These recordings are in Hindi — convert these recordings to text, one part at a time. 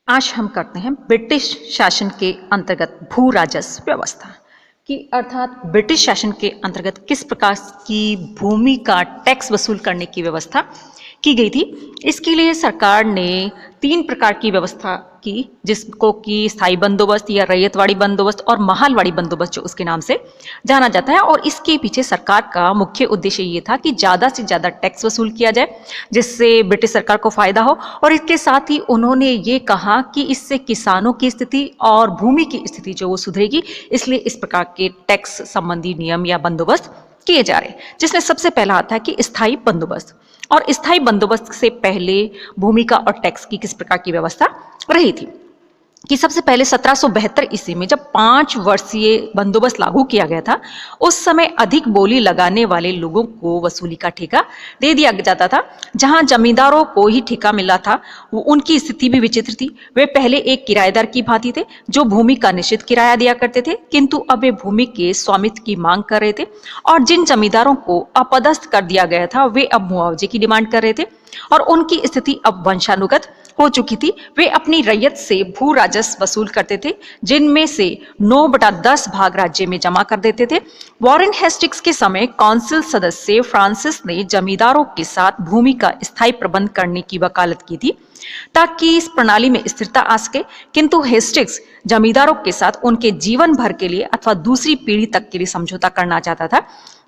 आज हम करते हैं ब्रिटिश शासन के अंतर्गत भू राजस्व व्यवस्था की, अर्थात ब्रिटिश शासन के अंतर्गत किस प्रकार की भूमि का टैक्स वसूल करने की व्यवस्था की गई थी। इसके लिए सरकार ने 3 प्रकार की व्यवस्था की, जिसको कि स्थायी बंदोबस्त या रैयतवाड़ी बंदोबस्त और महालवाड़ी बंदोबस्त जो उसके नाम से जाना जाता है। और इसके पीछे सरकार का मुख्य उद्देश्य ये था कि ज़्यादा से ज़्यादा टैक्स वसूल किया जाए, जिससे ब्रिटिश सरकार को फायदा हो। और इसके साथ ही उन्होंने ये कहा कि इससे किसानों की स्थिति और भूमि की स्थिति जो वो सुधरेगी, इसलिए इस प्रकार के टैक्स संबंधी नियम या बंदोबस्त किए जा रहे, जिसमें सबसे पहला आता है कि स्थायी बंदोबस्त। और स्थायी बंदोबस्त से पहले भूमिका और टैक्स की किस प्रकार की व्यवस्था रही थी कि सबसे पहले 1772 ईस्वी में जब 5 वर्षीय बंदोबस्त लागू किया गया था, उस समय अधिक बोली लगाने वाले लोगों को वसूली का ठेका दे दिया जाता था। जहां जमींदारों को ही ठेका मिला था, वो उनकी स्थिति भी विचित्र थी। वे पहले एक किराएदार की भांति थे जो भूमि का निश्चित किराया दिया करते थे, किंतु अब वे भूमि के स्वामित्व की मांग कर रहे थे। और जिन जमींदारों को अपदस्थ कर दिया गया था, वे अब मुआवजे की डिमांड कर रहे थे और उनकी स्थिति अब वंशानुगत हो चुकी थी। वे अपनी रैयत से भू राजस्व वसूल करते थे, जिनमें से 9/10 भाग राज्य में जमा कर देते थे। वॉरेन हेस्टिंग्स के समय काउंसिल सदस्य फ्रांसिस ने जमींदारों के साथ भूमि का स्थायी प्रबंध करने की वकालत की थी ताकि इस प्रणाली में स्थिरता आ सके, किंतु हेस्टिंग्स जमींदारों के साथ उनके जीवन भर के लिए अथवा दूसरी पीढ़ी तक के लिए समझौता करना चाहता था।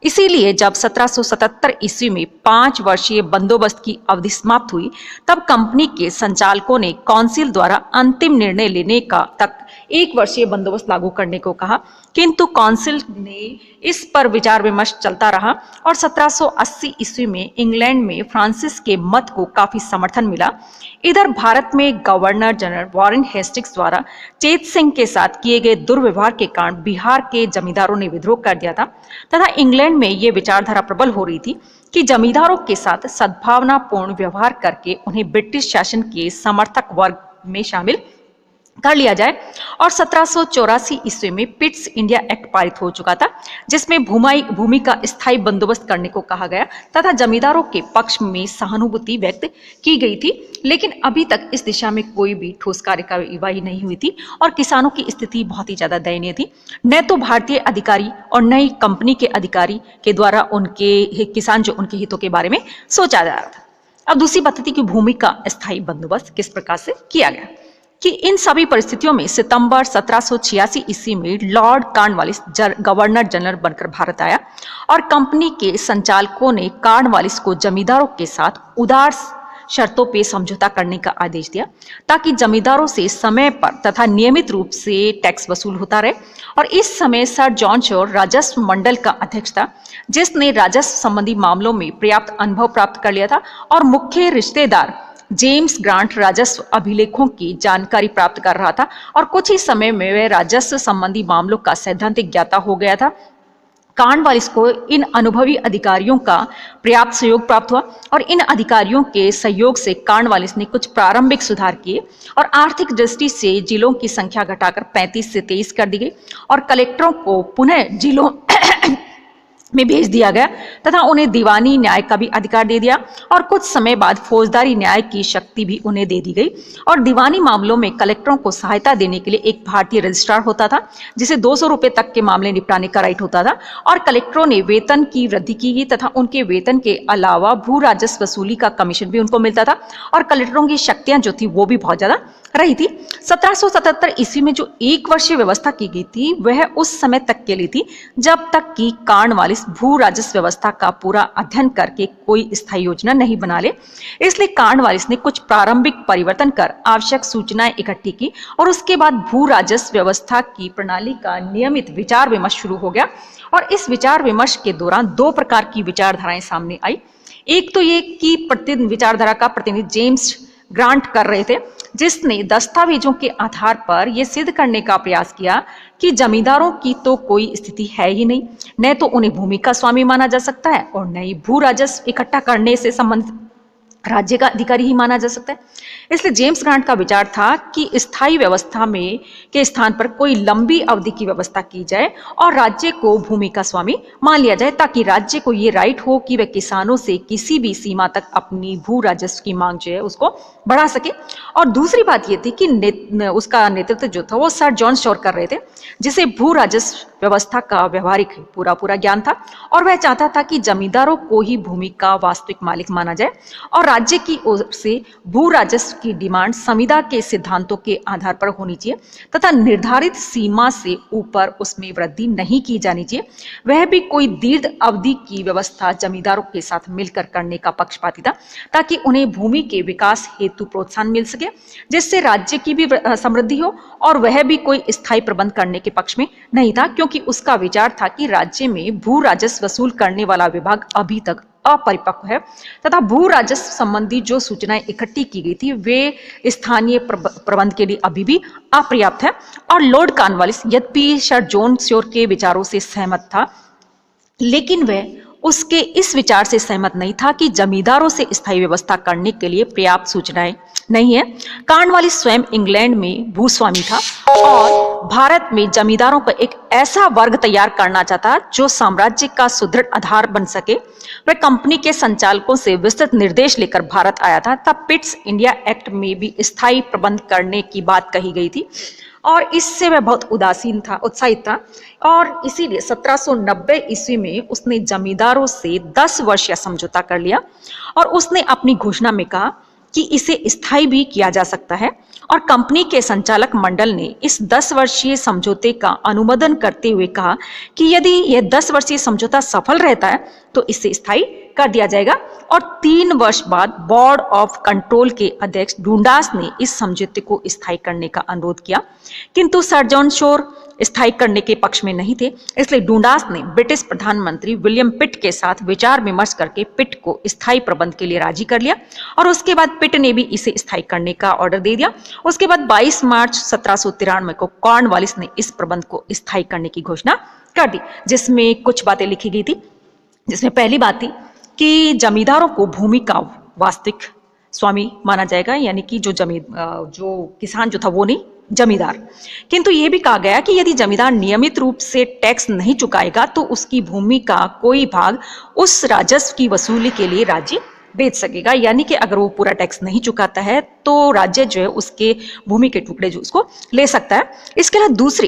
इसीलिए जब 1777 ईस्वी में 5 वर्षीय बंदोबस्त की अवधि समाप्त हुई, तब कंपनी के संचालकों ने काउंसिल द्वारा अंतिम निर्णय लेने का तक 1 वर्षीय बंदोबस्त लागू करने को कहा, किंतु काउंसिल ने इस पर विचार विमर्श चलता रहा और 1780 ईस्वी में इंग्लैंड में फ्रांसिस के मत को काफी समर्थन मिला। इधर भारत में गवर्नर जनरल वॉरेन हेस्टिंग्स द्वारा चेत सिंह के साथ किए गए दुर्व्यवहार के कारण बिहार के जमींदारों ने विद्रोह कर दिया था तथा इंग्लैंड में ये विचारधारा प्रबल हो रही थी कि जमींदारों के साथ सद्भावनापूर्ण व्यवहार करके उन्हें ब्रिटिश शासन के समर्थक वर्ग में शामिल कर लिया जाए। और 1784 ईस्वी में पिट्स इंडिया एक्ट पारित हो चुका था, जिसमें भूमि का स्थायी बंदोबस्त करने को कहा गया तथा जमींदारों के पक्ष में सहानुभूति व्यक्त की गई थी। लेकिन अभी तक इस दिशा में कोई भी ठोस कार्यवाही नहीं हुई थी और किसानों की स्थिति बहुत ही ज्यादा दयनीय थी। न तो भारतीय अधिकारी और न ही कंपनी के अधिकारी के द्वारा उनके किसान जो उनके हितों के बारे में सोचा जा रहा था। अब दूसरी बात थी कि भूमि का स्थायी बंदोबस्त किस प्रकार से किया गया कि इन सभी परिस्थितियों में सितंबर 1786 ईस्वी में लॉर्ड कॉर्नवालिस गवर्नर जनरल बनकर भारत आया और कंपनी के संचालकों ने कॉर्नवालिस को जमींदारों के साथ उदार शर्तों पे समझौता करने का आदेश दिया ताकि जमींदारों से समय पर तथा नियमित रूप से टैक्स वसूल होता रहे। और इस समय सर जॉन शोर राजस्व मंडल का अध्यक्ष था, जिसने राजस्व संबंधी मामलों में पर्याप्त अनुभव प्राप्त कर लिया था और मुख्य रिश्तेदार जेम्स ग्रांट राजस्व अभिलेखों की जानकारी प्राप्त कर रहा था और कुछ ही समय में वह राजस्व संबंधी मामलों का सैद्धांतिक ज्ञाता हो गया था। कॉर्नवालिस को इन अनुभवी अधिकारियों का पर्याप्त सहयोग प्राप्त हुआ और इन अधिकारियों के सहयोग से कॉर्नवालिस ने कुछ प्रारंभिक सुधार किए और आर्थिक दृष्टि से जिलों की संख्या घटाकर 35 से 23 कर दी गई और कलेक्टरों को पुनः जिलों में भेज दिया गया तथा उन्हें दीवानी न्याय का भी अधिकार दे दिया और कुछ समय बाद फौजदारी न्याय की शक्ति भी उन्हें दे दी गई। और दीवानी मामलों में कलेक्टरों को सहायता देने के लिए एक भारतीय रजिस्ट्रार होता था, जिसे 200 रुपए तक के मामले निपटाने का राइट होता था। और कलेक्टरों ने वेतन की वृद्धि की गई तथा उनके वेतन के अलावा भू राजस्व वसूली का कमीशन भी उनको मिलता था और कलेक्टरों की शक्तियां जो थी वो भी बहुत ज्यादा रही थी। 1777 ईस्वी में जो 1 वर्षीय व्यवस्था की गई थी वह उस समय तक के लिए थी जब तक कि कॉर्नवालिस भू राजस्व व्यवस्था का पूरा अध्ययन करके कोई स्थायी योजना नहीं बना ले। इसलिए कॉर्नवालिस ने कुछ प्रारंभिक परिवर्तन कर आवश्यक सूचनाएं इकट्ठी की और उसके बाद भू राजस्व व्यवस्था की प्रणाली का नियमित विचार विमर्श शुरू हो गया। और इस विचार विमर्श के दौरान 2 प्रकार की विचारधाराएं सामने आई। एक तो ये कि विचारधारा का प्रतिनिधि जेम्स ग्रांट कर रहे थे, जिसने दस्तावेजों के आधार पर यह सिद्ध करने का प्रयास किया कि जमींदारों की तो कोई स्थिति है ही नहीं, न तो उन्हें भूमि का स्वामी माना जा सकता है और न ही भू राजस्व इकट्ठा करने से संबंधित राज्य का अधिकारी ही माना जा सकता है। इसलिए जेम्स ग्रांट का विचार था कि स्थायी व्यवस्था में के स्थान पर कोई लंबी अवधि की व्यवस्था की जाए और राज्य को भूमि का स्वामी मान लिया जाए, ताकि राज्य को ये राइट हो कि वह किसानों से किसी भी सीमा तक अपनी भू राजस्व की मांग जो है उसको बढ़ा सके। और दूसरी बात ये थी कि उसका नेतृत्व जो था वो सर जॉन शोर कर रहे थे, जिसे भू राजस्व व्यवस्था का व्यवहारिक पूरा ज्ञान था, और वह चाहता था कि जमींदारों को ही भूमि का वास्तविक मालिक माना जाए और राज्य की ओर से भू राजस्व की डिमांड संविदा के सिद्धांतों के आधार पर होनी चाहिए तथा निर्धारित सीमा से ऊपर उसमें वृद्धि नहीं की जानी चाहिए। वह भी कोई दीर्घ अवधि की व्यवस्था जमींदारों के साथ मिलकर करने का पक्षपाती था, ताकि उन्हें भूमि के विकास हेतु प्रोत्साहन मिल सके, जिससे राज्य की भी समृद्धि हो। और वह भी कोई स्थायी प्रबंध करने के पक्ष में नहीं था, क्योंकि उसका विचार था कि राज्य में भू राजस्व वसूल करने वाला विभाग अभी तक अपरिपक्व है तथा भू राजस्व संबंधी जो सूचनाएं इकट्ठी की गई थी वे स्थानीय प्रबंध के लिए अभी भी अपर्याप्त है। और लॉर्ड कॉर्नवालिस यद्यपि सर जॉन शोर के विचारों से सहमत था, लेकिन वह उसके इस विचार से सहमत नहीं था कि जमींदारों से स्थायी व्यवस्था करने के लिए पर्याप्त सूचनाएं नहीं है। कॉर्नवालिस स्वयं इंग्लैंड में भूस्वामी था और भारत में जमींदारों का एक ऐसा वर्ग तैयार करना चाहता जो साम्राज्य का सुदृढ़ आधार बन सके। वह कंपनी के संचालकों से विस्तृत निर्देश लेकर भारत आया था। तब पिट्स इंडिया एक्ट में भी स्थायी प्रबंध करने की बात कही गई थी और इससे वह बहुत उदासीन था, उत्साहित था, और इसीलिए 1790 ईस्वी में उसने जमींदारों से 10 वर्षीय समझौता कर लिया और उसने अपनी घोषणा में कहा कि इसे स्थायी भी किया जा सकता है। और कंपनी के संचालक मंडल ने इस 10 वर्षीय समझौते का अनुमोदन करते हुए कहा कि यदि यह 10 वर्षीय समझौता सफल रहता है तो इसे स्थायी कर दिया जाएगा। और 3 वर्ष बाद बोर्ड ऑफ कंट्रोल के अध्यक्ष डुंडास ने इस समझौते को स्थायी करने का अनुरोध किया, किंतु सर जॉन शोर स्थायी करने के पक्ष में नहीं थे। इसलिए डुंडास ने ब्रिटिश प्रधानमंत्री विलियम पिट के साथ विचार विमर्श करके पिट को स्थायी प्रबंध के लिए राजी कर लिया और उसके बाद पिट ने भी इसे स्थायी करने का ऑर्डर दे दिया। उसके बाद 22 मार्च 1793 को कॉर्नवालिस ने इस प्रबंध को स्थायी करने की घोषणा कर दी, जिसमें कुछ बातें लिखी गई थी। जिसमें पहली बात थी कि जमींदारों को भूमि का वास्तविक स्वामी माना जाएगा, यानी कि जो किसान जो था वो नहीं, जमींदार। किंतु यह भी कहा गया कि यदि जमींदार नियमित रूप से टैक्स नहीं चुकाएगा तो उसकी भूमि का कोई भाग उस राजस्व की वसूली के लिए राज्य बेच सकेगा, यानी कि अगर वो पूरा टैक्स नहीं चुकाता है तो राज्य जो है उसके भूमि के टुकड़े जो उसको ले सकता है। इसके अलावा दूसरी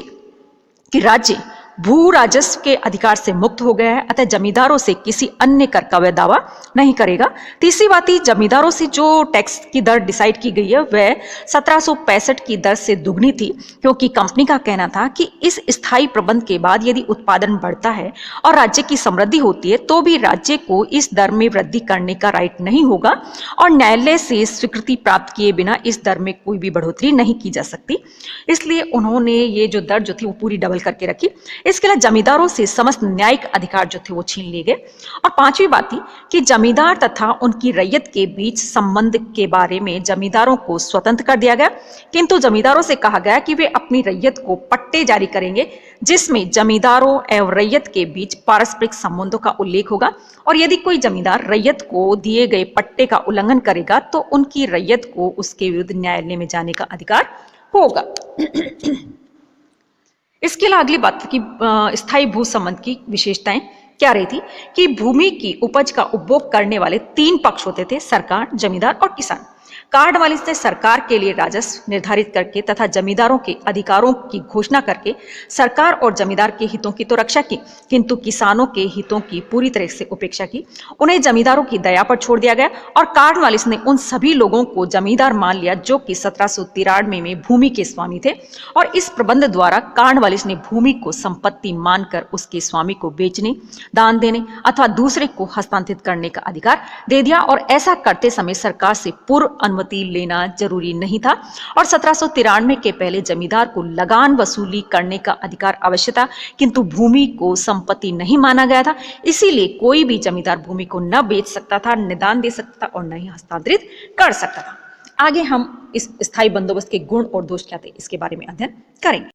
कि राज्य भू राजस्व के अधिकार से मुक्त हो गया है, अतः जमींदारों से किसी अन्य कर का वह दावा नहीं करेगा। तीसरी बात ही, जमींदारों से जो टैक्स की दर डिसाइड की गई है वह 1765 की दर से दुगनी थी, क्योंकि कंपनी का कहना था कि इस स्थायी प्रबंध के बाद यदि उत्पादन बढ़ता है और राज्य की समृद्धि होती है तो भी राज्य को इस दर में वृद्धि करने का राइट नहीं होगा और न्यायालय से स्वीकृति प्राप्त किए बिना इस दर में कोई भी बढ़ोतरी नहीं की जा सकती। इसलिए उन्होंने ये जो दर जो थी वो पूरी डबल करके रखी। इसके अलावा जमींदारों से समस्त न्यायिक अधिकार जो थे वो छीन लिए गए। और पांचवी बात थी कि जमींदार तथा उनकी रैयत के बीच संबंध के बारे में जमींदारों को स्वतंत्र कर दिया गया, किंतु जमींदारों से कहा गया कि वे अपनी रैयत को पट्टे जारी करेंगे जिसमें जमींदारों एवं रैयत के बीच पारस्परिक संबंधों का उल्लेख होगा, और यदि कोई जमींदार रैयत को दिए गए पट्टे का उल्लंघन करेगा तो उनकी रैयत को उसके विरुद्ध न्यायालय में जाने का अधिकार होगा। इसके अलावा अगली बात की स्थायी भू संबंध की विशेषताएं क्या रही थी कि भूमि की उपज का उपभोग करने वाले 3 पक्ष होते थे, सरकार, जमींदार और किसान। कॉर्नवालिस ने सरकार के लिए राजस्व निर्धारित करके तथा जमींदारों के अधिकारों की घोषणा करके सरकार और जमींदार के हितों की तो रक्षा की, किंतु किसानों के हितों की पूरी तरह से उपेक्षा की। उन्हें जमींदारों की दया पर छोड़ दिया गया और कॉर्नवालिस ने उन सभी लोगों को जमींदार मान लिया जो कि 1793 में भूमि के स्वामी थे, और इस प्रबंध द्वारा कॉर्नवालिस ने भूमि को संपत्ति मानकर उसके स्वामी को बेचने, दान देने अथवा दूसरे को हस्तांतरित करने का अधिकार दे दिया। और ऐसा करते समय सरकार से पूर्व अनुमति लेना जरूरी नहीं था, और 1793 के पहले जमींदार को लगान वसूली करने का अधिकार अवश्य था, किंतु भूमि को संपत्ति नहीं माना गया था। इसीलिए कोई भी जमींदार भूमि को न बेच सकता था, न दान दे सकता था और न ही हस्तांतरित कर सकता था। आगे हम इस स्थायी बंदोबस्त के गुण और दोष क्या थे इसके बारे में अध्ययन करेंगे।